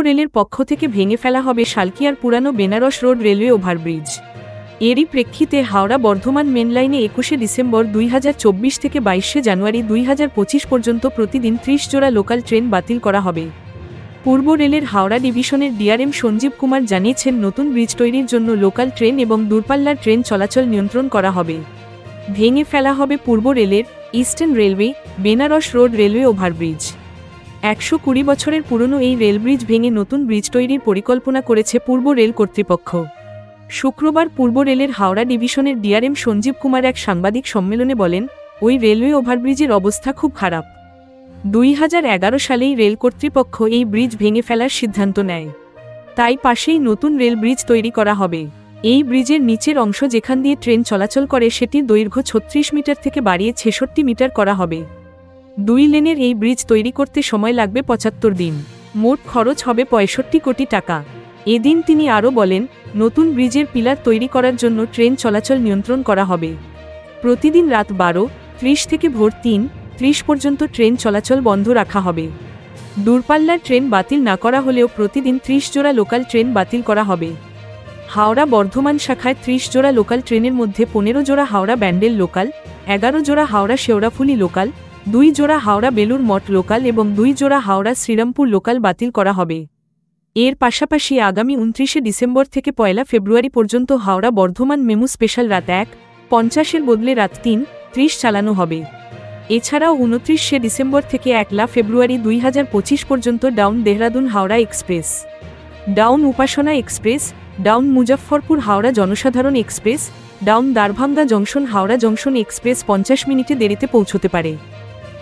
রেলের পক্ষ থেকে ভেঙে ফেলা হবে শালকিয়ার পুরানো বেনারস রোড রেলওয়ে ওভারব্রিজ। এরই প্রেক্ষিতে হাওড়া বর্ধমান মেন লাইনে 21শে ডিসেম্বর 2024 থেকে 22শে জানুয়ারি 2025 পর্যন্ত প্রতিদিন 30 জোড়া লোকাল ট্রেন বাতিল করা হবে। পূর্ব রেলের হাওড়া ডিভিশনের ডিআরএম সঞ্জীব কুমার জানিয়েছেন, নতুন ব্রিজ তৈরির জন্য লোকাল ট্রেন এবং দূরপাল্লার ট্রেন চলাচল নিয়ন্ত্রণ করা হবে। ভেঙে ফেলা হবে পূর্ব রেলের eastern railway Benaras road railway overbridge. 120 বছরের পুরনো এই রেলব্রিজ ভেঙে নতুন ব্রিজ তৈরির পরিকল্পনা করেছে পূর্ব রেল কর্তৃপক্ষ। শুক্রবার পূর্ব রেলের হাওড়া ডিভিশনের ডিআরএম সঞ্জীব কুমার এক সাংবাদিক সম্মেলনে বলেন, ওই রেলওয়ে ওভারব্রিজের অবস্থা খুব খারাপ। 2011 সালেই রেল কর্তৃপক্ষ এই ব্রিজ ভেঙে ফেলার সিদ্ধান্ত নেয়। তাই পাশেই নতুন রেল ব্রিজ তৈরি করা হবে। এই ব্রিজের নিচের অংশ যেখান দিয়ে ট্রেন চলাচল করে সেটির দৈর্ঘ্য 36 মিটার থেকে বাড়িয়ে 66 মিটার করা হবে। 2 লেনের এই ব্রিজ তৈরি করতে সময় লাগবে 75 দিন। মোট খরচ হবে 65 কোটি টাকা। এদিন তিনি আরও বলেন, নতুন ব্রিজের পিলার তৈরি করার জন্য ট্রেন চলাচল নিয়ন্ত্রণ করা হবে। প্রতিদিন রাত 12:30 থেকে ভোর 3:30 পর্যন্ত ট্রেন চলাচল বন্ধ রাখা হবে। দূরপাল্লার ট্রেন বাতিল না করা হলেও প্রতিদিন 30 জোড়া লোকাল ট্রেন বাতিল করা হবে। হাওড়া বর্ধমান শাখায় 30 জোড়া লোকাল ট্রেনের মধ্যে 15 জোড়া হাওড়া ব্যান্ডেল লোকাল, 11 জোড়া হাওড়া শেওড়াফুলি লোকাল, 2 জোড়া হাওড়া বেলুর মঠ লোকাল এবং 2 জোড়া হাওড়া শ্রীরামপুর লোকাল বাতিল করা হবে। এর পাশাপাশি আগামী 29শে ডিসেম্বর থেকে 1 ফেব্রুয়ারি পর্যন্ত হাওড়া বর্ধমান মেমু স্পেশাল রাত 1:50 বদলে রাত 3:30 চালানো হবে। এছাড়াও 29শে ডিসেম্বর থেকে 1 ফেব্রুয়ারি 2025 পর্যন্ত down Dehradun Howrah express, down Upasana express, down Muzaffarpur Howrah Jansadharan express, down Darbhanga junction Howrah junction express 50 মিনিটে দেরিতে পৌঁছতে পারে।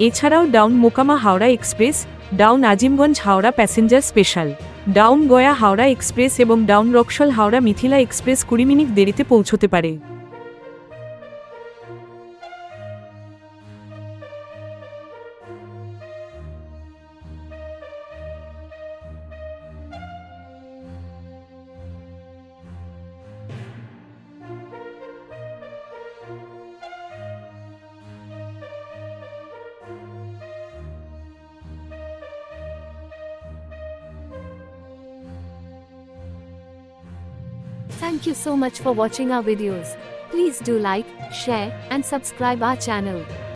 এছাড়াও down Mokama Howrah express, down Azimganj Howrah passenger special, down Gaya Howrah express এবং down Raxaul Howrah Mithila express 20 minute দেরিতে পৌঁছতে পারে। Thank you so much for watching our videos. Please do like, share, and subscribe our channel.